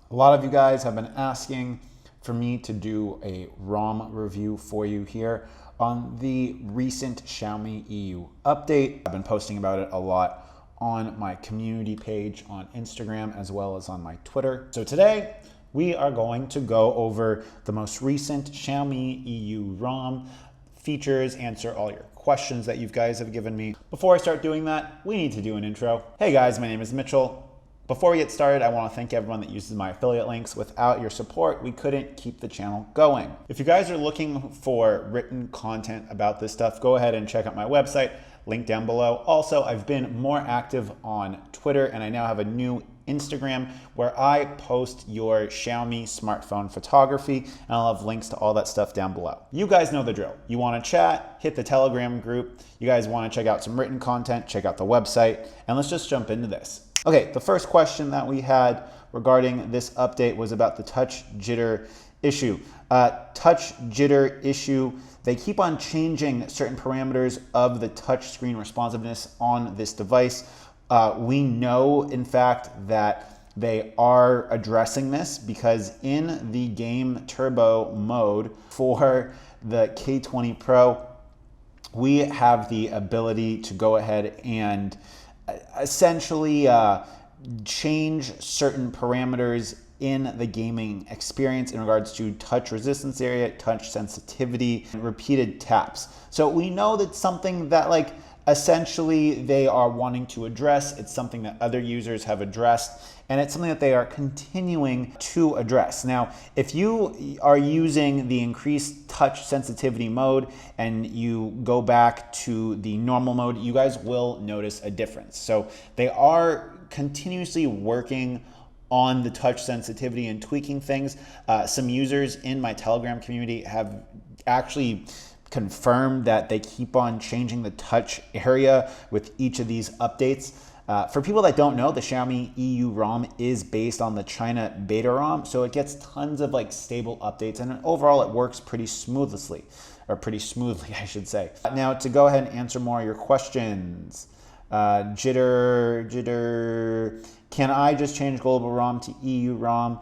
A lot of you guys have been asking for me to do a ROM review for you here on the recent Xiaomi EU update. I've been posting about it a lot on my community page on Instagram as well as on my Twitter. So today we are going to go over the most recent Xiaomi EU ROM features, answer all your questions that you guys have given me. Before I start doing that, we need to do an intro. Hey guys, my name is Mitchell. Before we get started, I want to thank everyone that uses my affiliate links. Without your support, we couldn't keep the channel going. If you guys are looking for written content about this stuff, go ahead and check out my website, link down below. Also, I've been more active on Twitter, and I now have a new Instagram where I post your Xiaomi smartphone photography, and I'll have links to all that stuff down below. You guys know the drill. You want to chat, hit the Telegram group. You guys want to check out some written content, check out the website, and let's just jump into this. Okay, the first question that we had regarding this update was about the touch jitter issue. Touch jitter issue, they keep on changing certain parameters of the touch screen responsiveness on this device. We know, in fact, that they are addressing this because in the game turbo mode for the K20 Pro, we have the ability to go ahead and essentially change certain parameters in the gaming experience in regards to touch resistance area, touch sensitivity, and repeated taps. So we know that's something that essentially they are wanting to address. It's something that other users have addressed, and it's something that they are continuing to address. Now, if you are using the increased touch sensitivity mode and you go back to the normal mode, you guys will notice a difference. So they are continuously working on the touch sensitivity and tweaking things. Some users in my Telegram community have actually confirmed that they keep on changing the touch area with each of these updates. For people that don't know, the Xiaomi EU ROM is based on the China beta ROM, so it gets tons of stable updates, and overall it works pretty smoothly, I should say. Now to go ahead and answer more of your questions. Jitter, can I just change global ROM to EU ROM?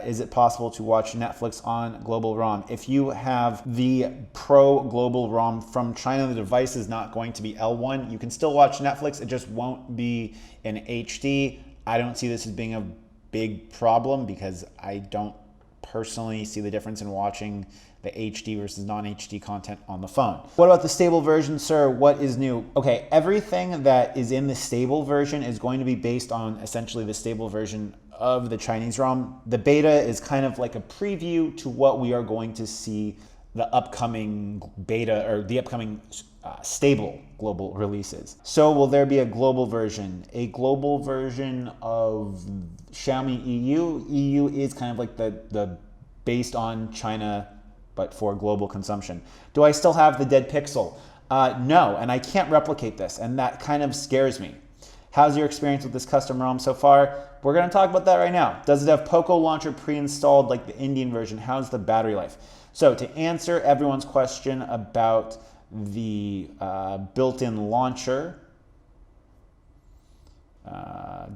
Is it possible to watch Netflix on global ROM? If you have the Pro global ROM from China, the device is not going to be L1. You can still watch Netflix, it just won't be in HD. I don't see this as being a big problem because I don't personally see the difference in watching the HD versus non-HD content on the phone. What about the stable version, sir? What is new? Okay, everything that is in the stable version is going to be based on essentially the stable version of the Chinese ROM. The beta is kind of like a preview to what we are going to see the upcoming beta or the upcoming stable global releases. So will there be a global version? A global version of Xiaomi EU? EU is kind of like the based on China but for global consumption. Do I still have the dead pixel? No, and I can't replicate this, and that kind of scares me. How's your experience with this custom ROM so far? We're gonna talk about that right now. Does it have Poco launcher pre-installed like the Indian version? How's the battery life? So to answer everyone's question about the built-in launcher,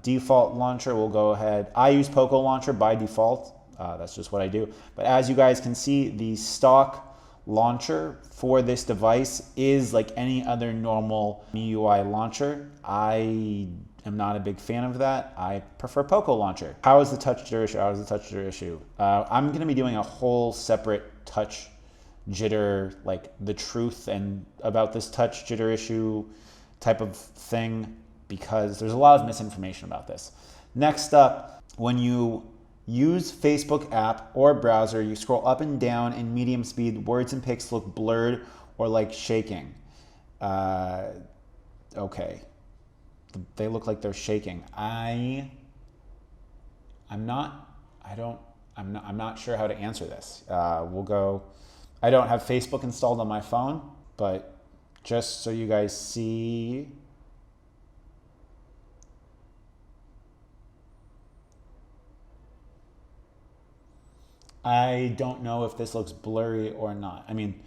default launcher, we'll go ahead. I use Poco launcher by default. That's just what I do. But as you guys can see, the stock launcher for this device is like any other normal MIUI launcher. I am not a big fan of that. I prefer Poco launcher. How is the touch jitter issue? How is the touch jitter issue? I'm going to be doing a whole separate touch jitter, like the truth and about this touch jitter issue type of thing, because there's a lot of misinformation about this. Next up, when you use Facebook app or browser, you scroll up and down in medium speed, words and pics look blurred or like shaking. Okay, they look like they're shaking. I'm not sure how to answer this. We'll go, I don't have Facebook installed on my phone, but just so you guys see, I don't know if this looks blurry or not. I mean,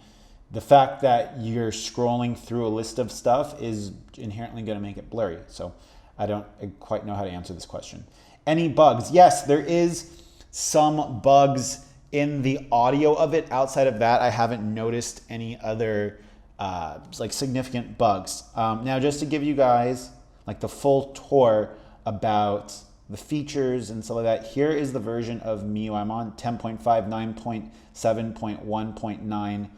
the fact that you're scrolling through a list of stuff is inherently going to make it blurry. So I don't quite know how to answer this question. Any bugs? Yes, there is some bugs in the audio of it. Outside of that, I haven't noticed any other like significant bugs. Now, just to give you guys like the full tour about the features and stuff like that, here is the version of MIUI I'm on, 10.5, 9.7.1.9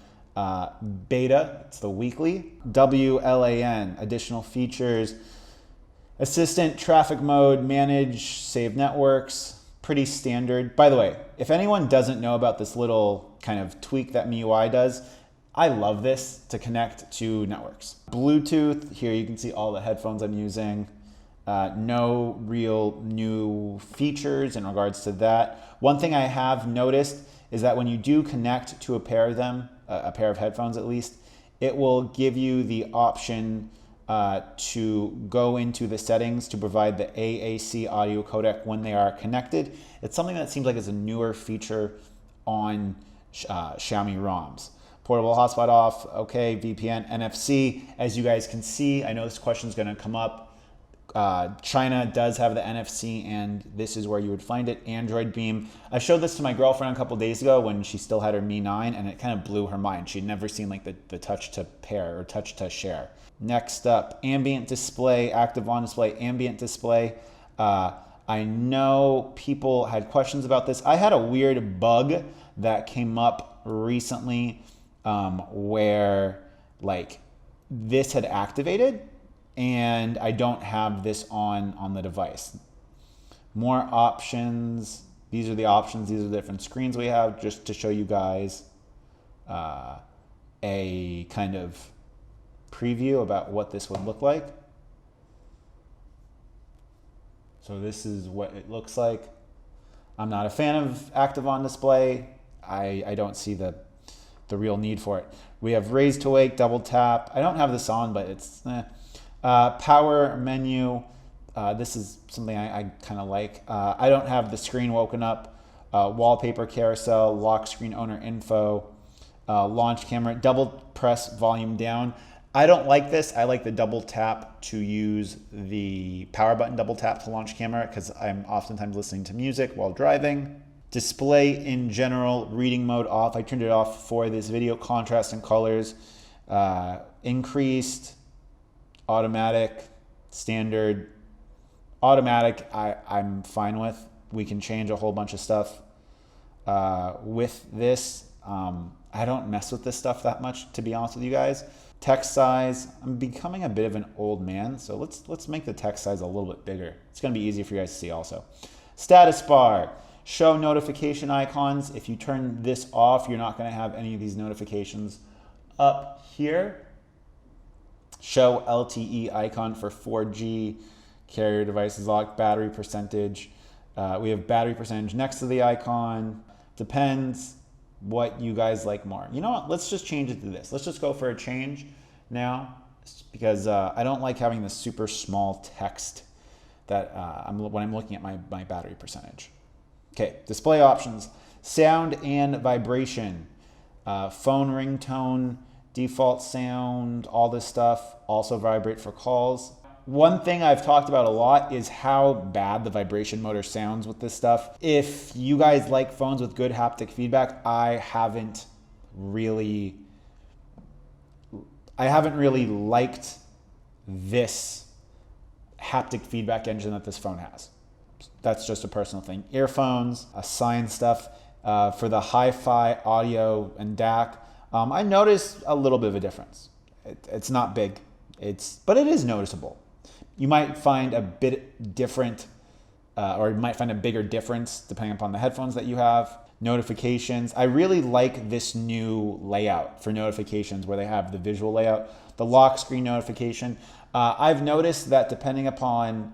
beta. It's the weekly. WLAN, additional features, assistant, traffic mode, manage, save networks, pretty standard. By the way, if anyone doesn't know about this little kind of tweak that MIUI does, I love this to connect to networks. Bluetooth, here you can see all the headphones I'm using. No real new features in regards to that. One thing I have noticed is that when you do connect to a pair of them, a pair of headphones at least, it will give you the option to go into the settings to provide the AAC audio codec when they are connected. It's something that seems like it's a newer feature on Xiaomi ROMs. Portable hotspot off, okay, VPN, NFC. As you guys can see, I know this question is going to come up. China does have the NFC, and this is where you would find it. Android Beam. I showed this to my girlfriend a couple days ago when she still had her Mi 9, and it kind of blew her mind. She'd never seen like the touch to pair or touch to share. Next up, ambient display, active on display, ambient display. I know people had questions about this. I had a weird bug that came up recently where like this had activated and I don't have this on the device. More options. These are the options. These are the different screens we have, just to show you guys a kind of preview about what this would look like. So this is what it looks like. I'm not a fan of active on display. I don't see the real need for it. We have raise to wake, double tap. I don't have this on, but it's power menu. This is something I kind of like. I don't have the screen woken up. Wallpaper carousel, lock screen owner info, launch camera, double press volume down. I don't like this. I like the double tap to use the power button, double tap to launch camera, because I'm oftentimes listening to music while driving. Display in general, reading mode off. I turned it off for this video. Contrast and colors, increased, automatic, standard. Automatic, I'm fine with. We can change a whole bunch of stuff with this. I don't mess with this stuff that much, to be honest with you guys. Text size, I'm becoming a bit of an old man, so let's make the text size a little bit bigger. It's gonna be easy for you guys to see also. Status bar, show notification icons. If you turn this off, you're not gonna have any of these notifications up here. Show LTE icon for 4G, carrier devices locked, battery percentage. We have battery percentage next to the icon. Depends what you guys like more. You know what? Let's just change it to this. Let's just go for a change now, because I don't like having this super small text that when I'm looking at my battery percentage. Okay, display options, sound and vibration, phone ringtone, default sound, all this stuff, also vibrate for calls. One thing I've talked about a lot is how bad the vibration motor sounds with this stuff. If you guys like phones with good haptic feedback, I haven't really liked this haptic feedback engine that this phone has. That's just a personal thing. Earphones, sign stuff for the hi-fi audio and DAC. I noticed a little bit of a difference. It's not big, but it is noticeable. You might find a bit different, or you might find a bigger difference depending upon the headphones that you have. Notifications. I really like this new layout for notifications where they have the visual layout. The lock screen notification. I've noticed that depending upon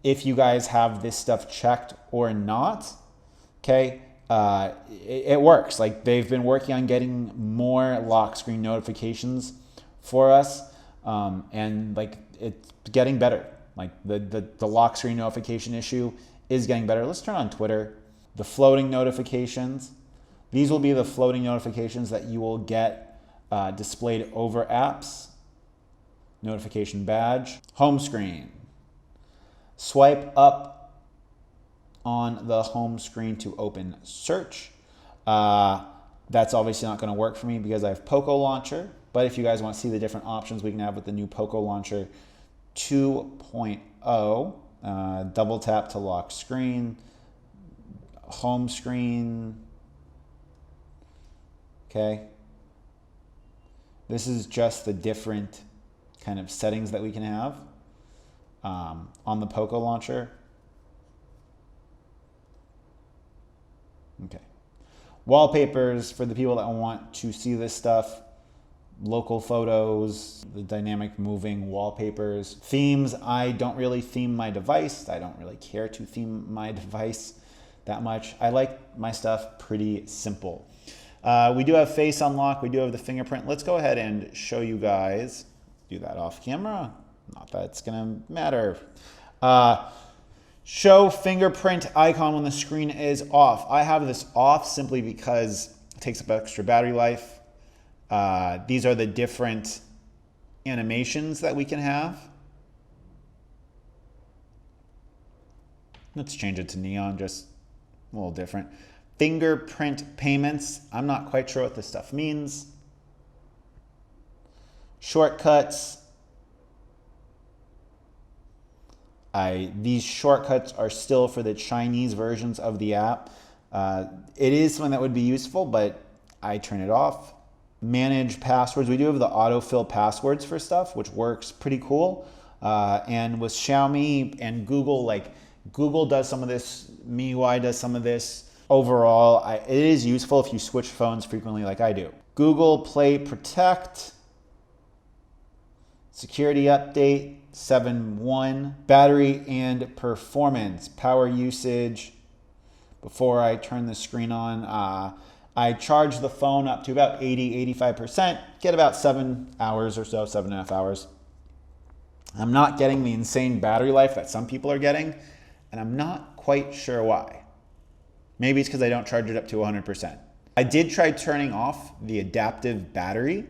if you guys have this stuff checked or not, okay, it works. Like, they've been working on getting more lock screen notifications for us, and like it's getting better. Like the lock screen notification issue is getting better. Let's turn on Twitter. The floating notifications. These will be the floating notifications that you will get displayed over apps. Notification badge. Home screen. Swipe up on the home screen to open search. That's obviously not going to work for me because I have Poco Launcher. But if you guys want to see the different options we can have with the new Poco Launcher 2.0, double tap to lock screen, home screen. Okay. This is just the different kind of settings that we can have on the Poco Launcher. Okay. Wallpapers for the people that want to see this stuff. Local photos, the dynamic moving wallpapers. Themes, I don't really theme my device. I don't really care to theme my device that much. I like my stuff pretty simple. We do have face unlock. We do have the fingerprint. Let's go ahead and show you guys. Do that off camera. Not that it's gonna matter. Show fingerprint icon when the screen is off. I have this off simply because it takes up extra battery life. These are the different animations that we can have. Let's change it to neon, just a little different. Fingerprint payments. I'm not quite sure what this stuff means. Shortcuts. These shortcuts are still for the Chinese versions of the app. It is something that would be useful, but I turn it off. Manage passwords. We do have the autofill passwords for stuff, which works pretty cool. And with Xiaomi and Google, like Google does some of this, MIUI does some of this. Overall, it is useful if you switch phones frequently like I do. Google Play Protect. Security update 7.1. Battery and performance. Power usage. Before I turn the screen on, I charge the phone up to about 80–85%. Get about 7 hours or so, 7.5 hours. I'm not getting the insane battery life that some people are getting, and I'm not quite sure why. Maybe it's because I don't charge it up to 100%. I did try turning off the adaptive battery,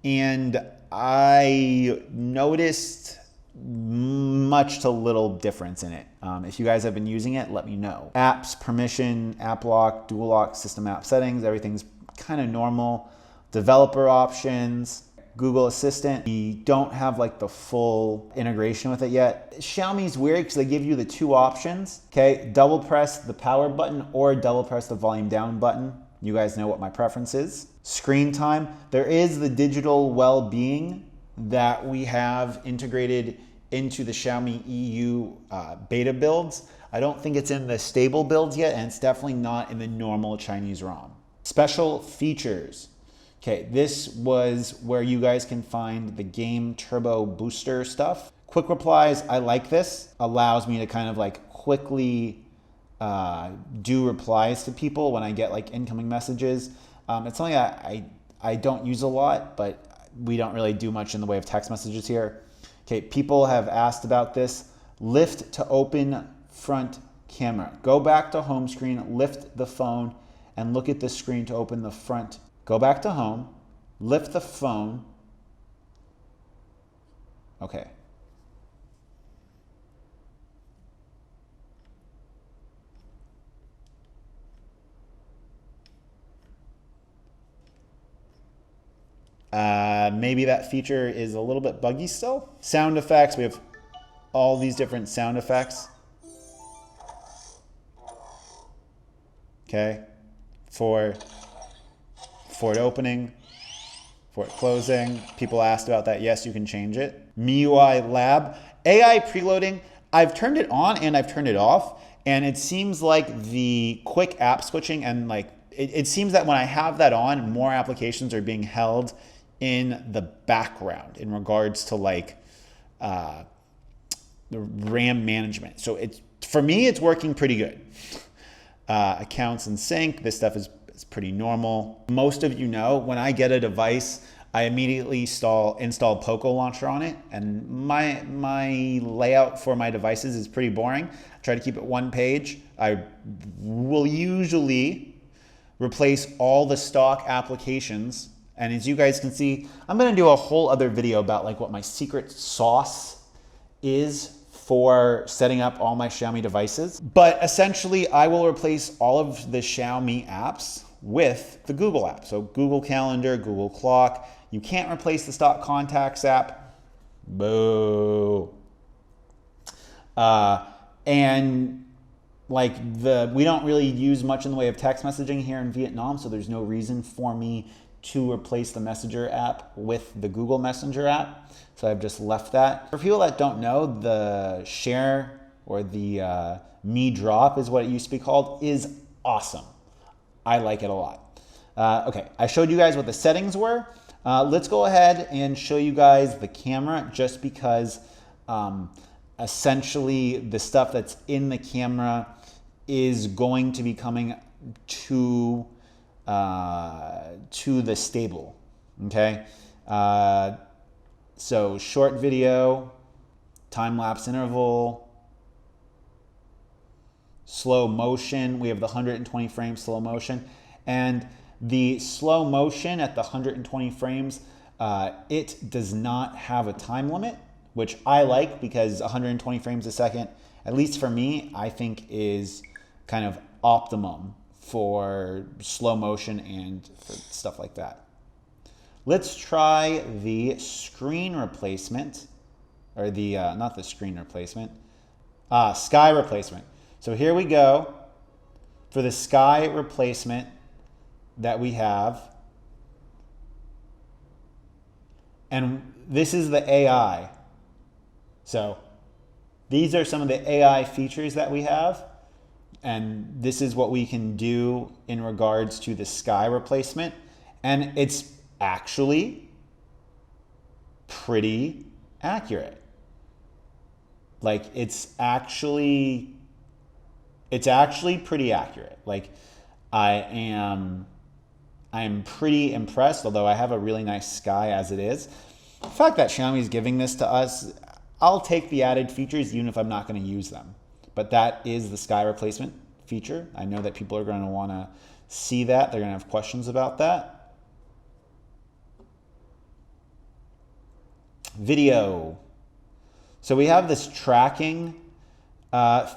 and I noticed much to little difference in it. If you guys have been using it, let me know. Apps, permission, app lock, dual lock, system app settings, everything's kind of normal. Developer options, Google Assistant. We don't have like the full integration with it yet. Xiaomi's weird because they give you the two options. Okay, double press the power button or double press the volume down button. You guys know what my preference is. Screen time. There is the digital well-being that we have integrated into the Xiaomi EU beta builds. I don't think it's in the stable builds yet, and it's definitely not in the normal Chinese ROM. Special features. Okay, this was where you guys can find the game turbo booster stuff. Quick replies, I like this. Allows me to kind of like quickly do replies to people when I get like incoming messages. It's something I don't use a lot, but we don't really do much in the way of text messages here. Okay, people have asked about this. Lift to open front camera. Go back to home screen, lift the phone, and look at the screen to open the front. Go back to home, lift the phone. Okay. Maybe that feature is a little bit buggy still. Sound effects, we have all these different sound effects. Okay, for it opening, for it closing. People asked about that. Yes, you can change it. MIUI Lab. AI preloading, I've turned it on and I've turned it off, and it seems like the quick app switching and like, it seems that when I have that on, more applications are being held in the background in regards to like the RAM management. So for me, it's working pretty good. Accounts and sync, this stuff is pretty normal. Most of you know, when I get a device, I immediately install Poco Launcher on it, and my layout for my devices is pretty boring. I try to keep it one page. I will usually replace all the stock applications, and as you guys can see, I'm gonna do a whole other video about like what my secret sauce is for setting up all my Xiaomi devices. But essentially, I will replace all of the Xiaomi apps with the Google app. So Google Calendar, Google Clock. You can't replace the stock contacts app. Boo. And like we don't really use much in the way of text messaging here in Vietnam, so there's no reason for me to replace the Messenger app with the Google Messenger app. So I've just left that. For people that don't know, the Share or the Mi Drop is what it used to be called, is awesome. I like it a lot. Okay, I showed you guys what the settings were. Let's go ahead and show you guys the camera, just because essentially the stuff that's in the camera is going to be coming to the stable, okay? So short video, time-lapse interval, slow motion. We have the 120 frames slow motion, and the slow motion at the 120 frames, it does not have a time limit, which I like, because 120 frames a second, at least for me, I think is kind of optimum for slow motion and for stuff like that. Let's try the screen replacement, or the, not the screen replacement, sky replacement. So here we go for the sky replacement that we have. And this is the AI. So these are some of the AI features that we have. And this is what we can do in regards to the sky replacement. And it's actually pretty accurate. Like it's actually pretty accurate. Like I am pretty impressed, although I have a really nice sky as it is. The fact that Xiaomi is giving this to us, I'll take the added features even if I'm not going to use them. But that is the sky replacement feature. I know that people are going to want to see that. They're going to have questions about that. Video. So we have this tracking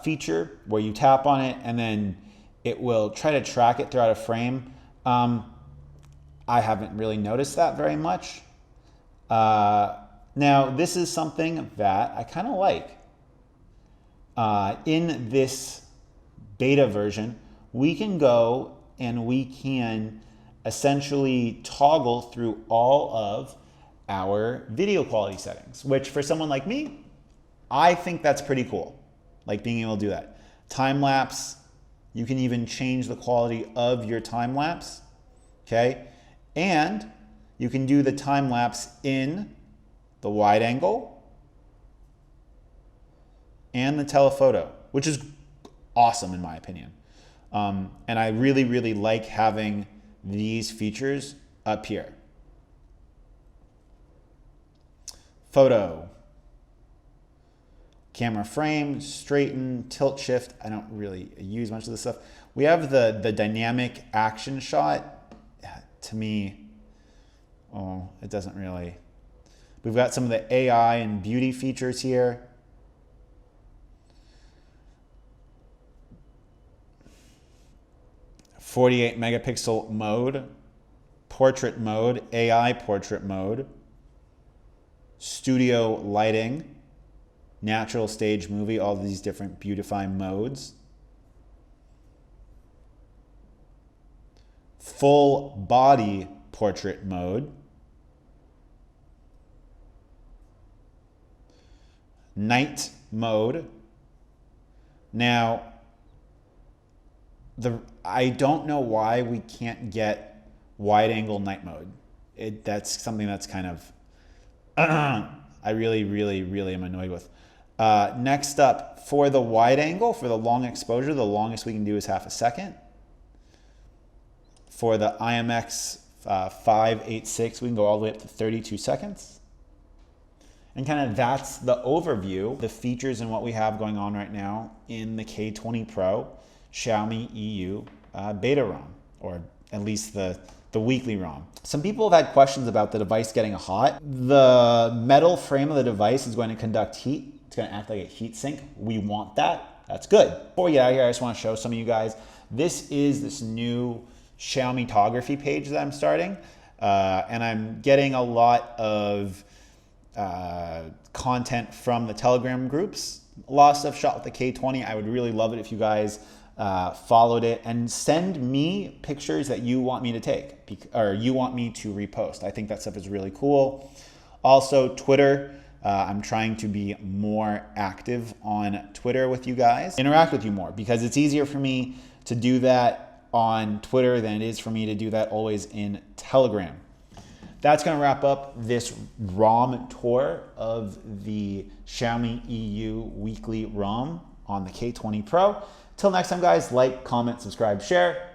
feature where you tap on it and then it will try to track it throughout a frame. I haven't really noticed that very much. Now, this is something that I kind of like. In this beta version, we can go and we can essentially toggle through all of our video quality settings, which for someone like me, I think that's pretty cool. Like being able to do that. Time lapse, you can even change the quality of your time lapse, okay? And you can do the time lapse in the wide angle and the telephoto, which is awesome in my opinion. And I really, really like having these features up here. Photo. Camera frame, straighten, tilt shift. I don't really use much of this stuff. We have the dynamic action shot. To me, oh, it doesn't really. We've got some of the AI and beauty features here. .48 megapixel mode, portrait mode, AI portrait mode, studio lighting, natural stage movie, all these different beautifying modes. Full body portrait mode. Night mode. Now, I don't know why we can't get wide angle night mode. That's something that's kind of, I really, really, really am annoyed with. Next up, for the wide angle, for the long exposure, the longest we can do is half a second. For the IMX 586, we can go all the way up to 32 seconds. And kind of that's the overview, the features and what we have going on right now in the K20 Pro Xiaomi EU beta ROM, or at least the weekly ROM. Some people have had questions about the device getting hot. The metal frame of the device is going to conduct heat. It's gonna act like a heat sink. We want that, that's good. Before we get out of here, I just wanna show some of you guys, this is this new Xiaomi photography page that I'm starting. And I'm getting a lot of content from the Telegram groups. A lot of stuff shot with the K20. I would really love it if you guys followed it and send me pictures that you want me to take or you want me to repost. I think that stuff is really cool. Also, Twitter. I'm trying to be more active on Twitter with you guys, interact with you more, because it's easier for me to do that on Twitter than it is for me to do that always in Telegram. That's gonna wrap up this ROM tour of the Xiaomi EU weekly ROM on the K20 Pro. Till next time, guys, like, comment, subscribe, share.